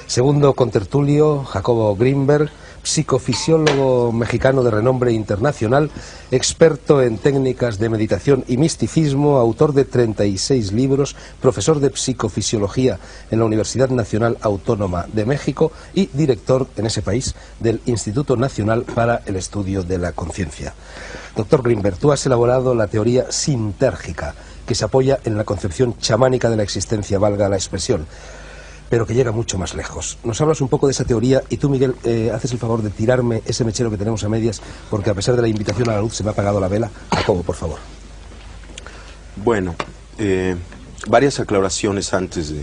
Segundo contertulio, Jacobo Grinberg, psicofisiólogo mexicano de renombre internacional, experto en técnicas de meditación y misticismo, autor de 36 libros, profesor de psicofisiología en la Universidad Nacional Autónoma de México y director en ese país del Instituto Nacional para el Estudio de la Conciencia. Doctor Grinberg, tú has elaborado la teoría sintérgica, que se apoya en la concepción chamánica de la existencia, valga la expresión, pero que llega mucho más lejos. Nos hablas un poco de esa teoría y tú, Miguel, haces el favor de tirarme ese mechero que tenemos a medias, porque a pesar de la invitación a la luz se me ha apagado la vela. Jacobo, por favor. Bueno, varias aclaraciones antes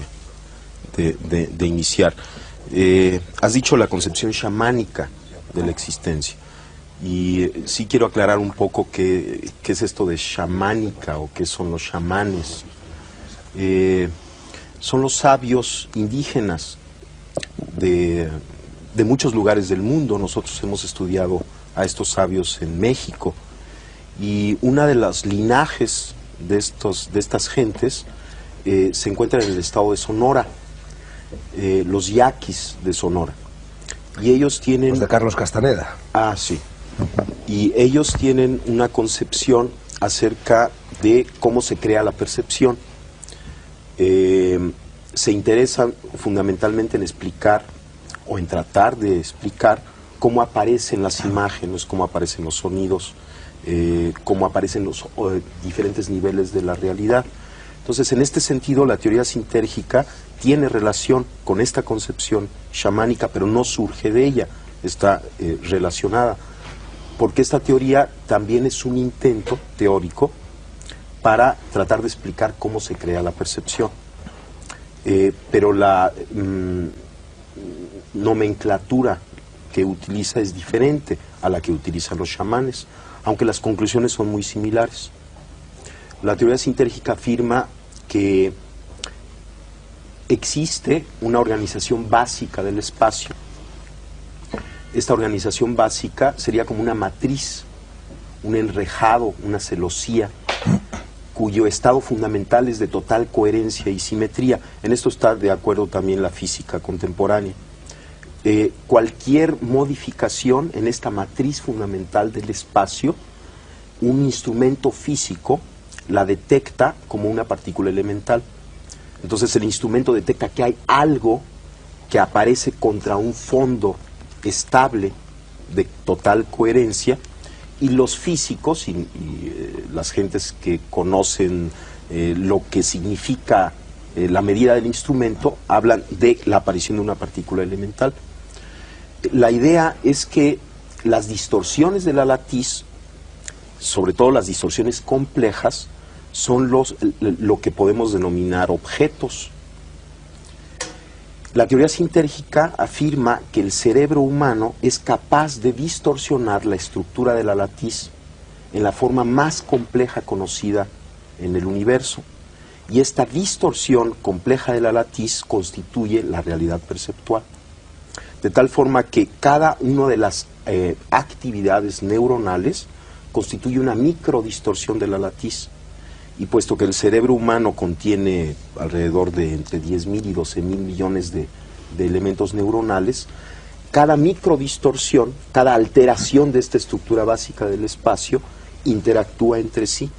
de iniciar. Has dicho la concepción chamánica de la existencia. Y sí quiero aclarar un poco qué es esto de chamánica o qué son los chamanes. Son los sabios indígenas de muchos lugares del mundo. Nosotros hemos estudiado a estos sabios en México. Y una de las linajes de estas gentes se encuentra en el estado de Sonora, los yaquis de Sonora. Y ellos tienen... Los de Carlos Castaneda. Ah, sí. Y ellos tienen una concepción acerca de cómo se crea la percepción. Se interesan fundamentalmente en explicar o en tratar de explicar cómo aparecen las imágenes, cómo aparecen los sonidos, cómo aparecen los diferentes niveles de la realidad. Entonces, en este sentido, la teoría sintérgica tiene relación con esta concepción chamánica, pero no surge de ella, está relacionada, porque esta teoría también es un intento teórico para tratar de explicar cómo se crea la percepción. Pero la nomenclatura que utiliza es diferente a la que utilizan los chamanes, aunque las conclusiones son muy similares. La teoría sintérgica afirma que existe una organización básica del espacio. Esta organización básica sería como una matriz, un enrejado, una celosía, cuyo estado fundamental es de total coherencia y simetría. En esto está de acuerdo también la física contemporánea. Cualquier modificación en esta matriz fundamental del espacio, un instrumento físico la detecta como una partícula elemental. Entonces el instrumento detecta que hay algo que aparece contra un fondo estable de total coherencia, y los físicos y las gentes que conocen lo que significa la medida del instrumento hablan de la aparición de una partícula elemental. La idea es que las distorsiones de la latiz, sobre todo las distorsiones complejas, son lo que podemos denominar objetos. La teoría sintérgica afirma que el cerebro humano es capaz de distorsionar la estructura de la latiz en la forma más compleja conocida en el universo. Y esta distorsión compleja de la latiz constituye la realidad perceptual. De tal forma que cada una de las actividades neuronales constituye una microdistorsión de la latiz. Y puesto que el cerebro humano contiene alrededor de entre 10.000 y 12.000 millones de elementos neuronales, cada microdistorsión, cada alteración de esta estructura básica del espacio interactúa entre sí,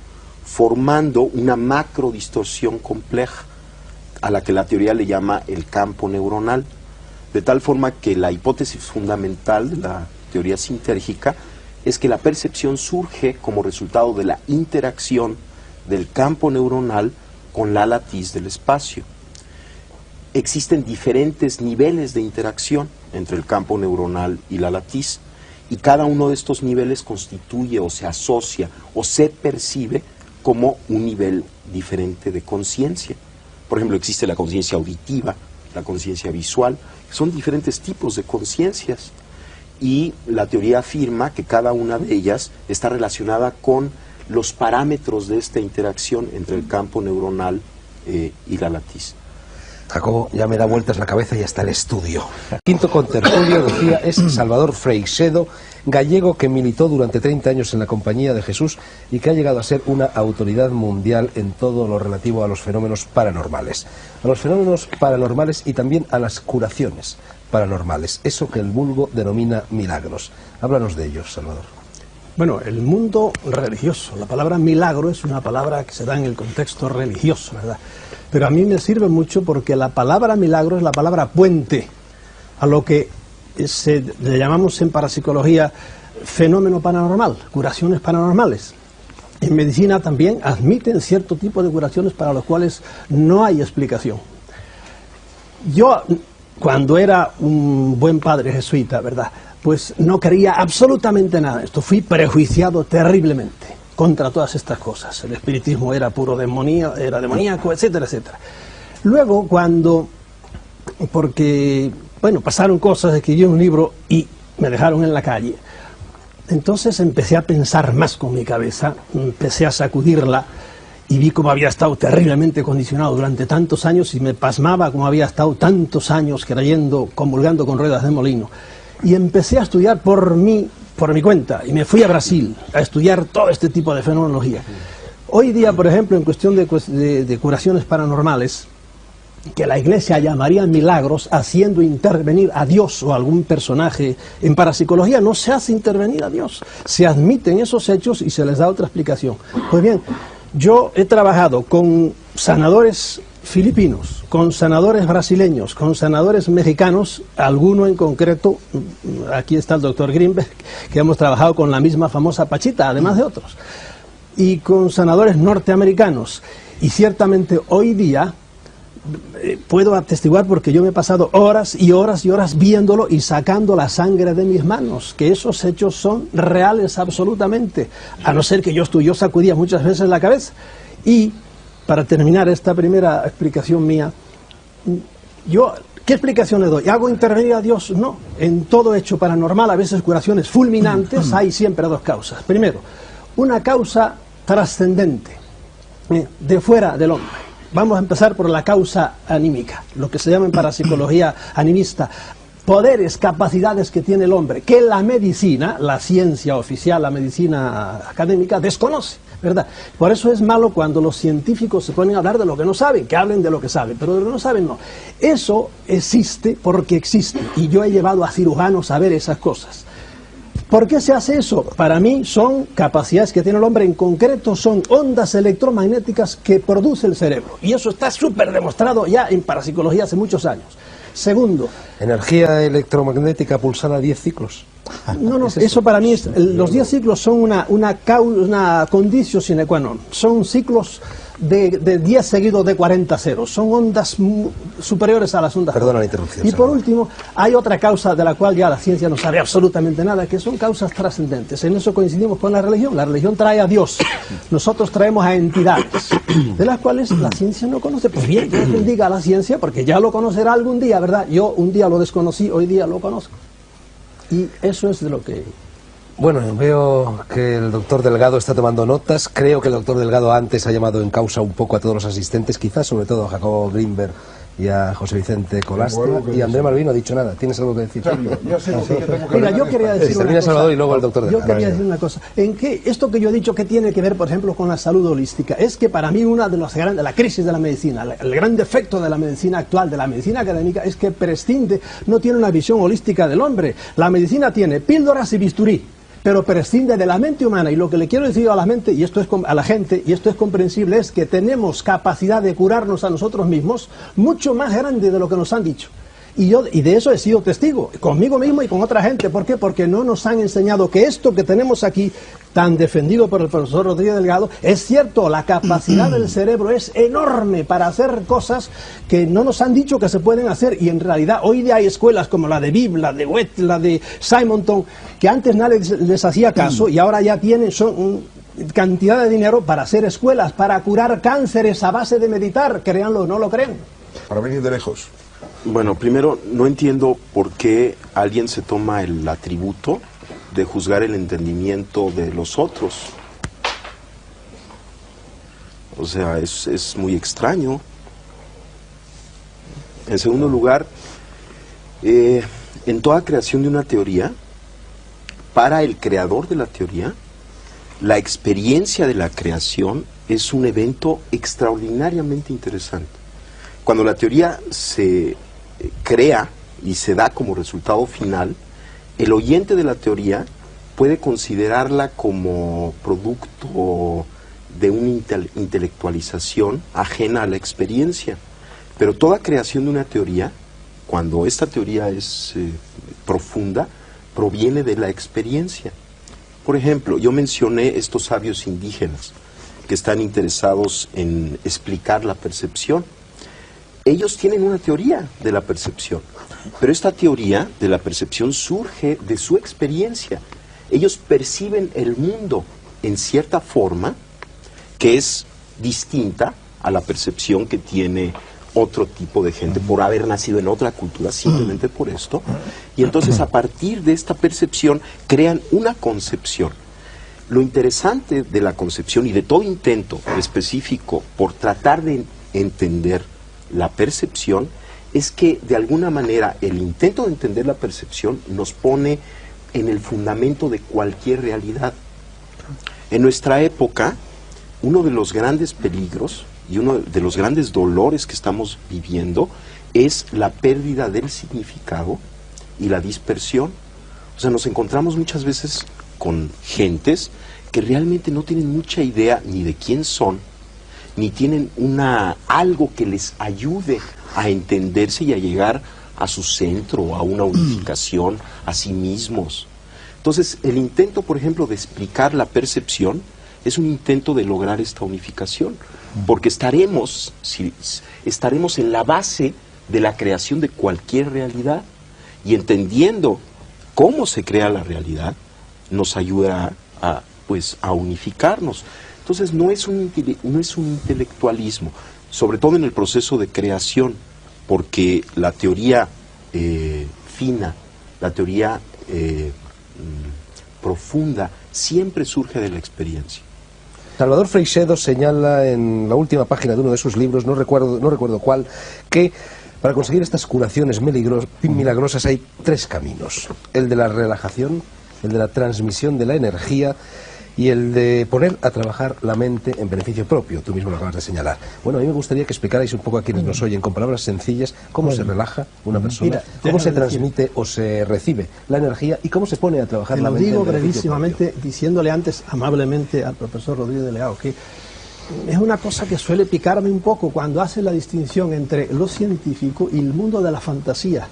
formando una macrodistorsión compleja, a la que la teoría le llama el campo neuronal. De tal forma que la hipótesis fundamental de la teoría sintérgica es que la percepción surge como resultado de la interacción del campo neuronal con la latiz del espacio. Existen diferentes niveles de interacción entre el campo neuronal y la latiz, y cada uno de estos niveles constituye o se asocia o se percibe como un nivel diferente de conciencia. Por ejemplo, existe la conciencia auditiva, la conciencia visual, son diferentes tipos de conciencias, y la teoría afirma que cada una de ellas está relacionada con los parámetros de esta interacción entre el campo neuronal y la latiz. Jacobo, ya me da vueltas la cabeza y hasta el estudio. Quinto contertulio, decía, es Salvador Freixedo, gallego que militó durante 30 años en la Compañía de Jesús y que ha llegado a ser una autoridad mundial en todo lo relativo a los fenómenos paranormales. A los fenómenos paranormales y también a las curaciones paranormales, eso que el vulgo denomina milagros. Háblanos de ellos, Salvador. Bueno, el mundo religioso, la palabra milagro es una palabra que se da en el contexto religioso, ¿verdad? Pero a mí me sirve mucho porque la palabra milagro es la palabra puente a lo que le llamamos en parapsicología fenómeno paranormal, curaciones paranormales. En medicina también admiten cierto tipo de curaciones para los cuales no hay explicación. Yo, cuando era un buen padre jesuita, ¿verdad?, pues no creía absolutamente nada. Esto fui prejuiciado terriblemente contra todas estas cosas. El espiritismo era puro demonio, era demoníaco, etcétera, etcétera. Luego, porque, bueno, pasaron cosas, escribí un libro y me dejaron en la calle. Entonces empecé a pensar más con mi cabeza, empecé a sacudirla y vi cómo había estado terriblemente condicionado durante tantos años y me pasmaba cómo había estado tantos años creyendo, comulgando con ruedas de molino. Y empecé a estudiar por mi cuenta, y me fui a Brasil a estudiar todo este tipo de fenomenología. Hoy día, por ejemplo, en cuestión de curaciones paranormales, que la Iglesia llamaría milagros, haciendo intervenir a Dios o algún personaje, en parapsicología no se hace intervenir a Dios, se admiten esos hechos y se les da otra explicación. Pues bien, yo he trabajado con sanadores filipinos, con sanadores brasileños, con sanadores mexicanos, alguno en concreto, aquí está el doctor Grimberg, que hemos trabajado con la misma famosa Pachita, además de otros, y con sanadores norteamericanos, y ciertamente hoy día puedo atestiguar, porque yo me he pasado horas y horas y horas viéndolo y sacando la sangre de mis manos, que esos hechos son reales absolutamente, a no ser que yo sacudía muchas veces la cabeza. Y para terminar esta primera explicación mía, ¿qué explicación le doy? ¿Hago intervenir a Dios? No. En todo hecho paranormal, a veces curaciones fulminantes, hay siempre dos causas. Primero, una causa trascendente, de fuera del hombre. Vamos a empezar por la causa anímica, lo que se llama en parapsicología animista. Poderes, capacidades que tiene el hombre, que la medicina, la ciencia oficial, la medicina académica, desconoce, ¿verdad? Por eso es malo cuando los científicos se ponen a hablar de lo que no saben, que hablen de lo que saben, pero de lo que no saben no. Eso existe porque existe, y yo he llevado a cirujanos a ver esas cosas. ¿Por qué se hace eso? Para mí son capacidades que tiene el hombre, en concreto son ondas electromagnéticas que produce el cerebro, y eso está súper demostrado ya en parapsicología hace muchos años. Segundo, energía electromagnética pulsada a 10 ciclos. No, eso para mí es, los 10 ciclos son una condicio sine qua non, son ciclos de 10 seguidos de 40 ceros, son ondas superiores a las ondas. Perdona la interrupción. Y por último, hay otra causa de la cual ya la ciencia no sabe absolutamente nada, que son causas trascendentes. En eso coincidimos con la religión trae a Dios, nosotros traemos a entidades, de las cuales la ciencia no conoce. Pues bien, Dios bendiga a la ciencia, porque ya lo conocerá algún día, ¿verdad? Yo un día lo desconocí, hoy día lo conozco. Y eso es de lo que... Bueno, veo que el doctor Delgado está tomando notas. Creo que el doctor Delgado antes ha llamado en causa un poco a todos los asistentes, quizás sobre todo a Jacobo Grimberg y a José Vicente Colastra. Y André Malvin no ha dicho nada. ¿Tienes algo que decir? Mira, yo quería decir una cosa. Salvador y luego el doctor Delgado. Yo quería decir una cosa. ¿En qué esto que yo he dicho que tiene que ver, por ejemplo, con la salud holística? Es que para mí una de la crisis de la medicina, el gran defecto de la medicina actual, de la medicina académica, es que prescinde, no tiene una visión holística del hombre. La medicina tiene píldoras y bisturí, pero prescinde de la mente humana. Y lo que le quiero decir a la mente, y esto es a la gente, y esto es comprensible, es que tenemos capacidad de curarnos a nosotros mismos mucho más grande de lo que nos han dicho. Y de eso he sido testigo, conmigo mismo y con otra gente. ¿Por qué? Porque no nos han enseñado que esto que tenemos aquí, tan defendido por el profesor Rodríguez Delgado, es cierto, la capacidad del cerebro es enorme para hacer cosas que no nos han dicho que se pueden hacer, y en realidad hoy día hay escuelas como la de Bibb, la de Wett, la de Simonton, que antes nadie les hacía caso y ahora ya tienen cantidad de dinero para hacer escuelas, para curar cánceres a base de meditar, créanlo o no lo creen. Para venir de lejos. Bueno, primero, no entiendo por qué alguien se toma el atributo de juzgar el entendimiento de los otros. O sea, es muy extraño. En segundo lugar, en toda creación de una teoría, para el creador de la teoría, la experiencia de la creación es un evento extraordinariamente interesante. Cuando la teoría se crea y se da como resultado final, el oyente de la teoría puede considerarla como producto de una intelectualización ajena a la experiencia. Pero toda creación de una teoría, cuando esta teoría es profunda, proviene de la experiencia. Por ejemplo, yo mencioné estos sabios indígenas que están interesados en explicar la percepción. Ellos tienen una teoría de la percepción, pero esta teoría de la percepción surge de su experiencia. Ellos perciben el mundo en cierta forma que es distinta a la percepción que tiene otro tipo de gente por haber nacido en otra cultura, simplemente por esto. Y entonces a partir de esta percepción crean una concepción. Lo interesante de la concepción y de todo intento específico por tratar de entender la percepción es que de alguna manera el intento de entender la percepción nos pone en el fundamento de cualquier realidad. En nuestra época, uno de los grandes peligros y uno de los grandes dolores que estamos viviendo es la pérdida del significado y la dispersión. O sea, nos encontramos muchas veces con gentes que realmente no tienen mucha idea ni de quién son, ni tienen algo que les ayude a entenderse y a llegar a su centro, a una unificación, a sí mismos. Entonces, el intento, por ejemplo, de explicar la percepción es un intento de lograr esta unificación, porque estaremos en la base de la creación de cualquier realidad, y entendiendo cómo se crea la realidad, nos ayuda a unificarnos. Entonces, no es un intelectualismo, sobre todo en el proceso de creación, porque la teoría fina, la teoría profunda, siempre surge de la experiencia. Salvador Freixedo señala en la última página de uno de sus libros, no recuerdo cuál, que para conseguir estas curaciones milagrosas hay tres caminos: el de la relajación, el de la transmisión de la energía y el de poner a trabajar la mente en beneficio propio. Tú mismo lo acabas de señalar. Bueno, a mí me gustaría que explicarais un poco a quienes nos oyen, con palabras sencillas, cómo se relaja una persona, cómo se transmite o se recibe la energía y cómo se pone a trabajar la mente. Te lo digo brevísimamente, diciéndole antes amablemente al profesor Rodríguez de Leao que es una cosa que suele picarme un poco cuando hace la distinción entre lo científico y el mundo de la fantasía.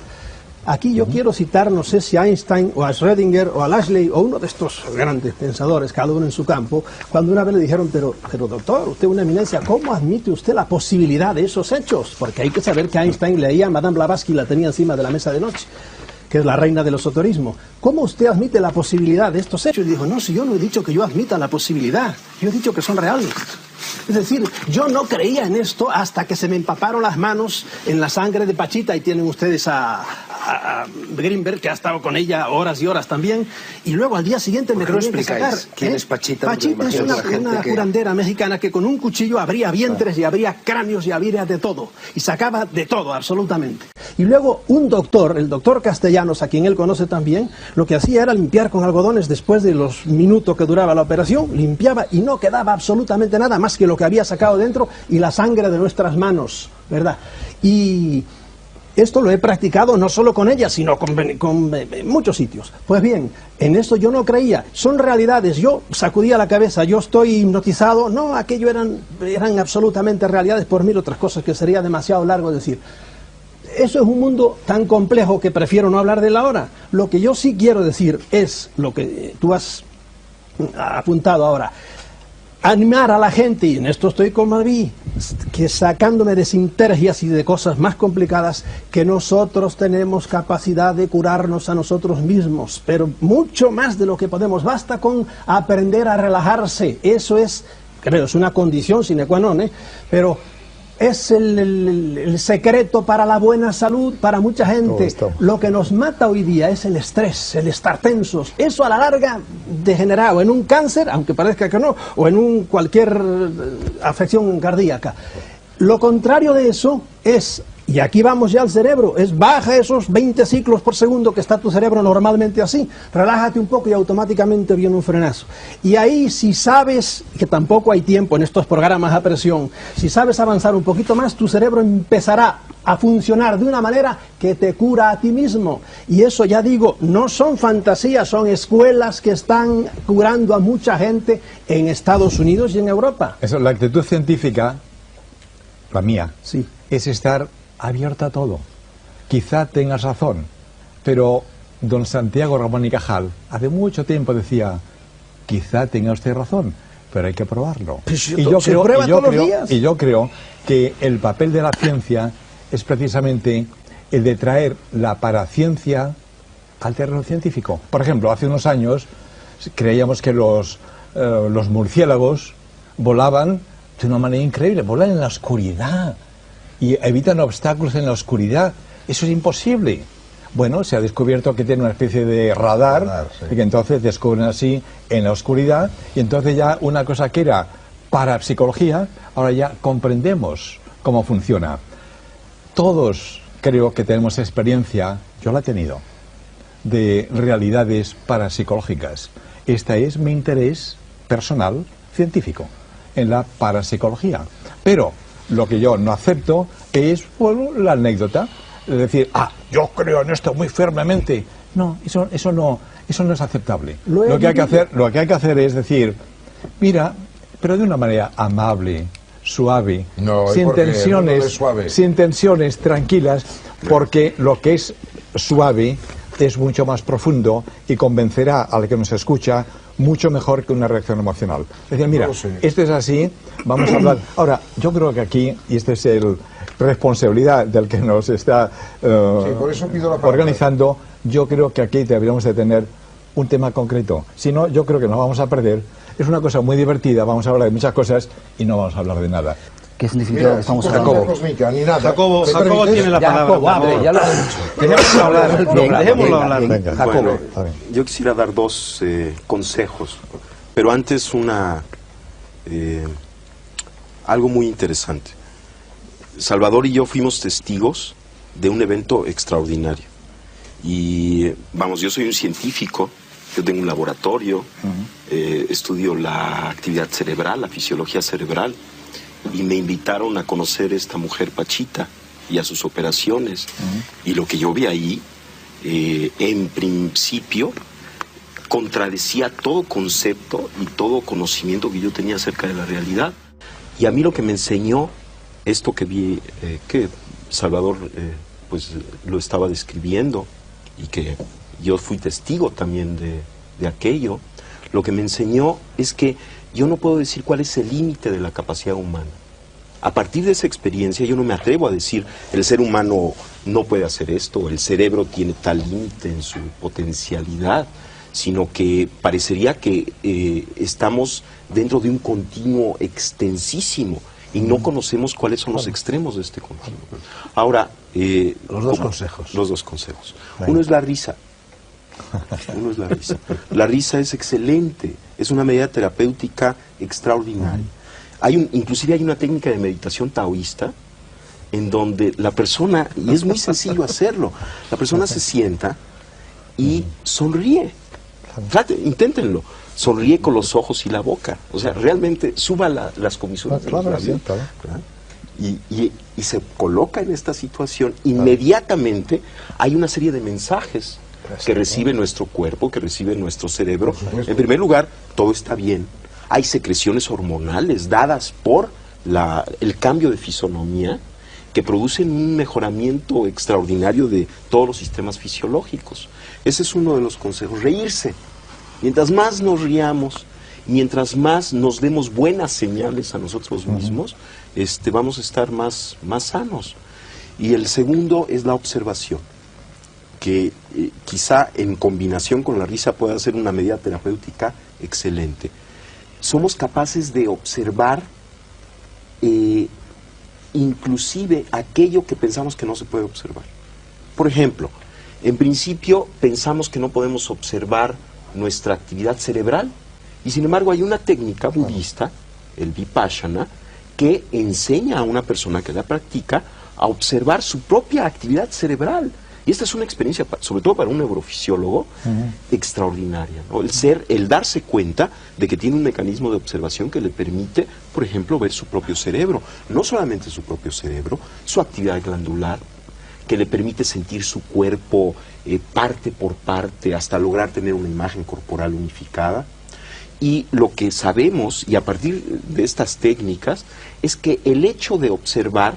Aquí yo quiero citar, no sé si a Einstein o a Schrödinger o a Lashley o uno de estos grandes pensadores, cada uno en su campo, cuando una vez le dijeron, pero doctor, usted es una eminencia, ¿cómo admite usted la posibilidad de esos hechos? Porque hay que saber que Einstein leía a Madame Blavatsky, la tenía encima de la mesa de noche, que es la reina del esoterismo. ¿Cómo usted admite la posibilidad de estos hechos? Y dijo, no, si yo no he dicho que yo admita la posibilidad, yo he dicho que son reales. Es decir, yo no creía en esto hasta que se me empaparon las manos en la sangre de Pachita, y tienen ustedes a Greenberg, que ha estado con ella horas y horas también, y luego al día siguiente me tenían que sacar. ¿Quién es Pachita? Pachita es una curandera mexicana que con un cuchillo abría vientres y abría cráneos y abría de todo, y sacaba de todo, absolutamente. Y luego un doctor, el doctor Castellanos, a quien él conoce también, lo que hacía era limpiar con algodones después de los minutos que duraba la operación, limpiaba y no quedaba absolutamente nada más que lo que había sacado dentro y la sangre de nuestras manos, ¿verdad? Y esto lo he practicado no solo con ella, sino con muchos sitios. Pues bien, en eso yo no creía. Son realidades. Yo sacudía la cabeza, yo estoy hipnotizado. No, aquello eran absolutamente realidades, por mil otras cosas que sería demasiado largo decir. Eso es un mundo tan complejo que prefiero no hablar de él ahora. Lo que yo sí quiero decir es lo que tú has apuntado ahora. Animar a la gente, y en esto estoy con Malví, que sacándome de sintergias y de cosas más complicadas, que nosotros tenemos capacidad de curarnos a nosotros mismos, pero mucho más de lo que podemos. Basta con aprender a relajarse. Eso es, creo, es una condición sine qua non, pero es el secreto para la buena salud para mucha gente. Lo que nos mata hoy día es el estrés, el estar tensos. Eso a la larga degenera o en un cáncer, aunque parezca que no, o en cualquier afección cardíaca. Lo contrario de eso es, y aquí vamos ya al cerebro, es baja esos 20 ciclos por segundo que está tu cerebro normalmente así, relájate un poco y automáticamente viene un frenazo. Y ahí si sabes, que tampoco hay tiempo en estos programas a presión, si sabes avanzar un poquito más, tu cerebro empezará a funcionar de una manera que te cura a ti mismo. Y eso, ya digo, no son fantasías, son escuelas que están curando a mucha gente en Estados Unidos y en Europa. Eso, la actitud científica, la mía, Sí. es estar abierta a todo. Quizá tengas razón, pero don Santiago Ramón y Cajal hace mucho tiempo decía, quizá tenga usted razón, pero hay que probarlo. Pues se prueba todos los días. Y yo creo que el papel de la ciencia es precisamente el de traer la paraciencia al terreno científico. Por ejemplo, hace unos años creíamos que los murciélagos volaban de una manera increíble, volan en la oscuridad y evitan obstáculos en la oscuridad. Eso es imposible. Bueno, se ha descubierto que tiene una especie de radar, sí. y que entonces descubren así en la oscuridad, y entonces ya una cosa que era parapsicología, ahora ya comprendemos cómo funciona. Todos creo que tenemos experiencia, yo la he tenido, de realidades parapsicológicas. Este es mi interés personal, científico, en la parapsicología. Pero lo que yo no acepto es, bueno, la anécdota. Es decir, yo creo en esto muy firmemente. No, eso no es aceptable. Lo que hay que hacer es decir, mira, pero de una manera amable, suave, No, sin ¿por qué? tensiones, No es suave. sin tensiones, tranquilas, porque lo que es suave es mucho más profundo y convencerá al que nos escucha mucho mejor que una reacción emocional. Es decir, mira, No lo sé. esto es así, vamos a hablar. Ahora, yo creo que aquí, y esta es la responsabilidad del que nos está por eso pido la palabra. organizando, yo creo que aquí deberíamos de tener un tema concreto. Si no, yo creo que nos vamos a perder. Es una cosa muy divertida, vamos a hablar de muchas cosas y no vamos a hablar de nada. Que es en definitiva Mira, estamos psicología hablando. cósmica, ni nada. Jacobo ¿Me Jacobo permites? tiene la palabra. Jacobo, hable, ya lo has dicho. Dejémoslo hablar. Bien, Dejémoslo hablar. Venga. Jacobo. Bueno, está bien. yo quisiera dar dos consejos, pero antes algo muy interesante. Salvador y yo fuimos testigos de un evento extraordinario. Y vamos, yo soy un científico, yo tengo un laboratorio, estudio la actividad cerebral, la fisiología cerebral, y me invitaron a conocer a esta mujer Pachita y a sus operaciones. Y lo que yo vi ahí, en principio, contradecía todo concepto y todo conocimiento que yo tenía acerca de la realidad. Y a mí lo que me enseñó esto que vi, que Salvador pues lo estaba describiendo y que yo fui testigo también de aquello, lo que me enseñó es que yo no puedo decir cuál es el límite de la capacidad humana. A partir de esa experiencia yo no me atrevo a decir el ser humano no puede hacer esto, el cerebro tiene tal límite en su potencialidad, sino que parecería que estamos dentro de un continuo extensísimo y no conocemos cuáles son los extremos de este continuo. Ahora, Los dos consejos. Los dos consejos. Uno es la risa. Uno es la risa. La risa es excelente, es una medida terapéutica extraordinaria. Inclusive hay una técnica de meditación taoísta en donde la persona, y es muy sencillo hacerlo, la persona se sienta y sonríe. Inténtenlo. Sonríe con los ojos y la boca. O sea, realmente suba las comisuras de los labios, ¿verdad? Y se coloca en esta situación. Inmediatamente hay una serie de mensajes que recibe nuestro cuerpo, que recibe nuestro cerebro. En primer lugar, todo está bien. Hay secreciones hormonales dadas por el cambio de fisonomía que producen un mejoramiento extraordinario de todos los sistemas fisiológicos. Ese es uno de los consejos, reírse. Mientras más nos riamos, mientras más nos demos buenas señales a nosotros mismos, vamos a estar más sanos. Y el segundo es la observación, que quizá en combinación con la risa pueda ser una medida terapéutica excelente. Somos capaces de observar inclusive aquello que pensamos que no se puede observar. Por ejemplo, en principio pensamos que no podemos observar nuestra actividad cerebral y sin embargo hay una técnica budista, el Vipassana, que enseña a una persona que la practica a observar su propia actividad cerebral. Y esta es una experiencia, sobre todo para un neurofisiólogo, extraordinaria, ¿no? El darse cuenta de que tiene un mecanismo de observación que le permite, por ejemplo, ver su propio cerebro. No solamente su propio cerebro, su actividad glandular, que le permite sentir su cuerpo parte por parte hasta lograr tener una imagen corporal unificada. Y lo que sabemos, y a partir de estas técnicas, es que el hecho de observar,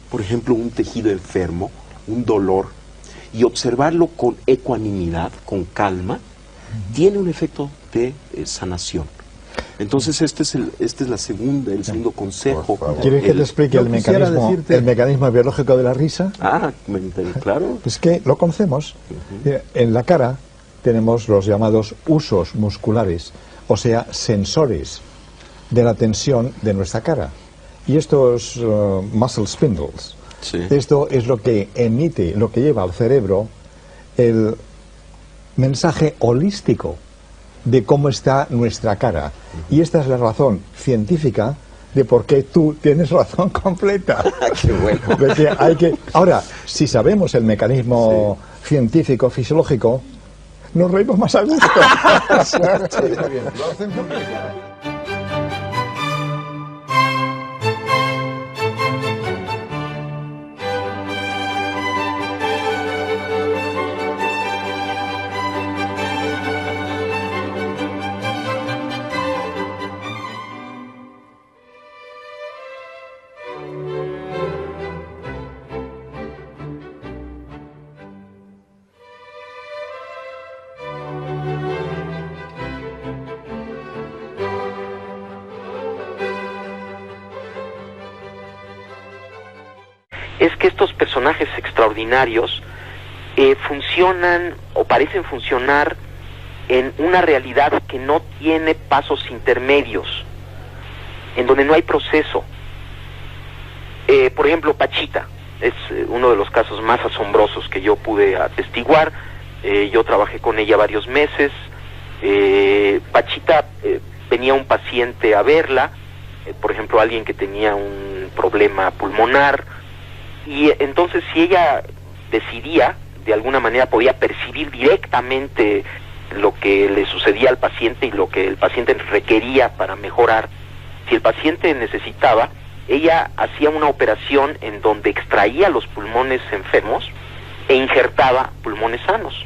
por ejemplo, un tejido enfermo, un dolor, y observarlo con ecuanimidad, con calma, tiene un efecto de sanación. Entonces este es el segundo consejo. ¿Quieres que te explique el mecanismo biológico de la risa? Claro. Es que lo conocemos. En la cara tenemos los llamados usos musculares, o sea, sensores de la tensión de nuestra cara. Y estos muscle spindles, sí, esto es lo que emite, lo que lleva al cerebro el mensaje holístico de cómo está nuestra cara. Y esta es la razón científica de por qué tú tienes razón completa. ¡Qué bueno! Ahora, si sabemos el mecanismo científico, fisiológico, nos reímos más a gusto. Sí, está bien. Lo hacen porque... es que estos personajes extraordinarios funcionan o parecen funcionar en una realidad que no tiene pasos intermedios, en donde no hay proceso. Por ejemplo, Pachita es uno de los casos más asombrosos que yo pude atestiguar. Yo trabajé con ella varios meses. Pachita venía un paciente a verla, por ejemplo, alguien que tenía un problema pulmonar, y entonces si ella decidía, de alguna manera podía percibir directamente lo que le sucedía al paciente y lo que el paciente requería para mejorar. Si el paciente necesitaba, ella hacía una operación en donde extraía los pulmones enfermos e injertaba pulmones sanos.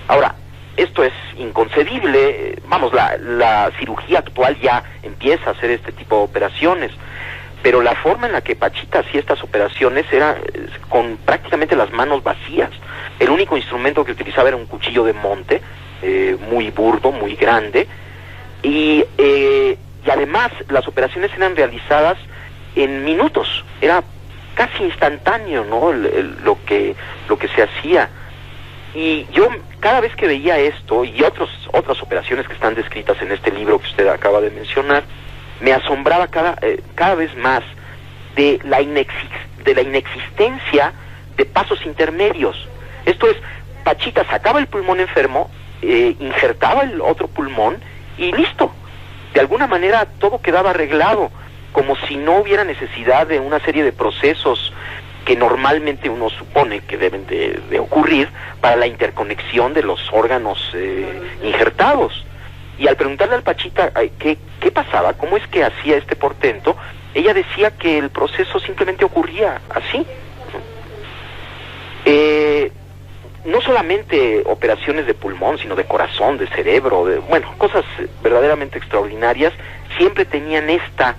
Ahora, esto es inconcebible. Vamos, la cirugía actual ya empieza a hacer este tipo de operaciones, pero la forma en la que Pachita hacía estas operaciones era con prácticamente las manos vacías. El único instrumento que utilizaba era un cuchillo de monte, muy burdo, muy grande, y además las operaciones eran realizadas en minutos, era casi instantáneo, ¿no? Lo que se hacía. Y yo cada vez que veía esto y otras operaciones que están descritas en este libro que usted acaba de mencionar, me asombraba cada vez más de la inexistencia de pasos intermedios. Esto es, Pachita sacaba el pulmón enfermo, injertaba el otro pulmón y listo. De alguna manera todo quedaba arreglado, como si no hubiera necesidad de una serie de procesos que normalmente uno supone que deben de ocurrir para la interconexión de los órganos injertados. Y al preguntarle al Pachita qué pasaba, cómo es que hacía este portento, ella decía que el proceso simplemente ocurría así. No solamente operaciones de pulmón, sino de corazón, de cerebro, cosas verdaderamente extraordinarias, siempre tenían esta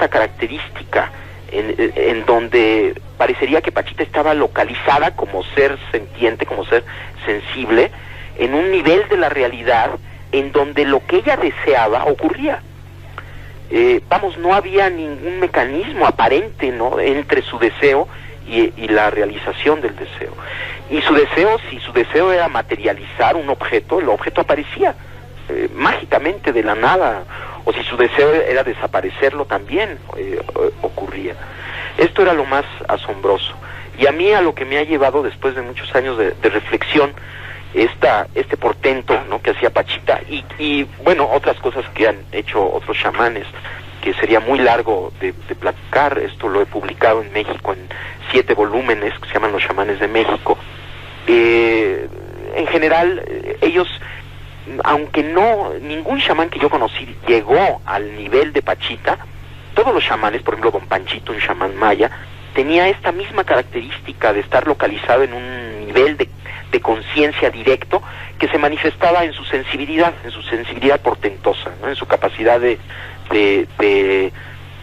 característica en donde parecería que Pachita estaba localizada como ser sentiente, como ser sensible, en un nivel de la realidad en donde lo que ella deseaba ocurría. No había ningún mecanismo aparente, ¿no?, entre su deseo y la realización del deseo. Y si su deseo era materializar un objeto, el objeto aparecía mágicamente de la nada, o si su deseo era desaparecerlo, también ocurría. Esto era lo más asombroso. Y a mí, a lo que me ha llevado después de muchos años de reflexión, este portento, ¿no?, que hacía Pachita y otras cosas que han hecho otros chamanes, que sería muy largo de platicar. Esto lo he publicado en México en 7 volúmenes que se llaman Los Chamanes de México. En general, ellos, aunque ningún chamán que yo conocí llegó al nivel de Pachita, todos los chamanes, por ejemplo Don Panchito, un chamán maya, tenía esta misma característica de estar localizado en un nivel de conciencia directo que se manifestaba en su sensibilidad portentosa, ¿no? En su capacidad de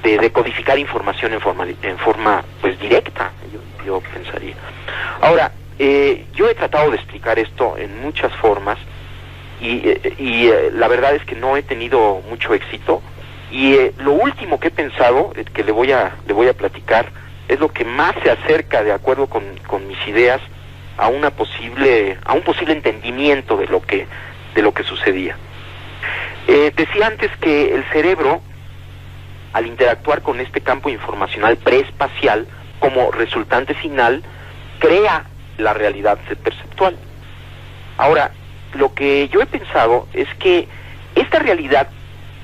decodificar información en forma pues directa, yo pensaría. Ahora, yo he tratado de explicar esto en muchas formas y la verdad es que no he tenido mucho éxito, y lo último que he pensado, que le voy a platicar, es lo que más se acerca, de acuerdo con mis ideas, a un posible entendimiento de lo que sucedía. Decía antes que el cerebro, al interactuar con este campo informacional preespacial, como resultante final, crea la realidad perceptual. Ahora, lo que yo he pensado es que esta realidad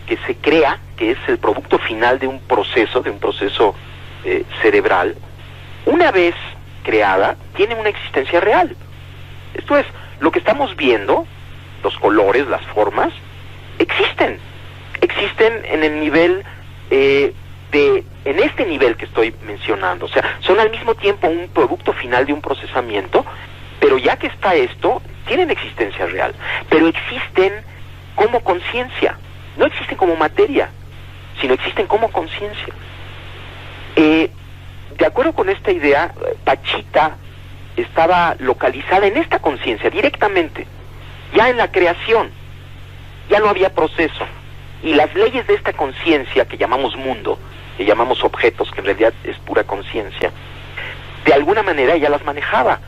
que se crea, que es el producto final de un proceso cerebral, una vez creada, tiene una existencia real. Esto es, lo que estamos viendo, los colores, las formas, existen en el nivel en este nivel que estoy mencionando. O sea, son al mismo tiempo un producto final de un procesamiento, pero ya que está esto, tienen existencia real, pero existen como conciencia, no existen como materia, sino existen como conciencia. De acuerdo con esta idea, Pachita estaba localizada en esta conciencia directamente, ya en la creación, ya no había proceso, y las leyes de esta conciencia que llamamos mundo, que llamamos objetos, que en realidad es pura conciencia, de alguna manera ella las manejaba,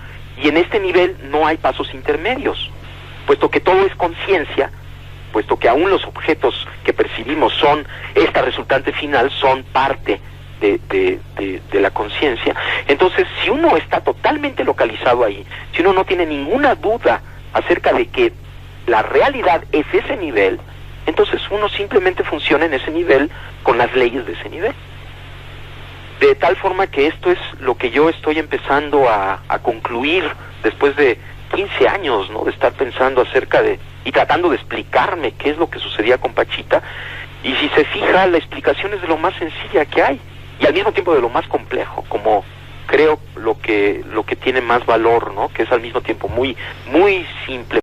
y en este nivel no hay pasos intermedios, puesto que todo es conciencia, puesto que aún los objetos que percibimos son, esta resultante final, son parte de la conciencia. Entonces, si uno está totalmente localizado ahí, si uno no tiene ninguna duda acerca de que la realidad es ese nivel, entonces uno simplemente funciona en ese nivel con las leyes de ese nivel. De tal forma que esto es lo que yo estoy empezando a concluir después de 15 años, ¿no?, de estar pensando acerca y tratando de explicarme qué es lo que sucedía con Pachita. Y si se fija, la explicación es de lo más sencilla que hay, y al mismo tiempo de lo más complejo, como creo lo que tiene más valor, ¿no?, que es al mismo tiempo muy, muy simple.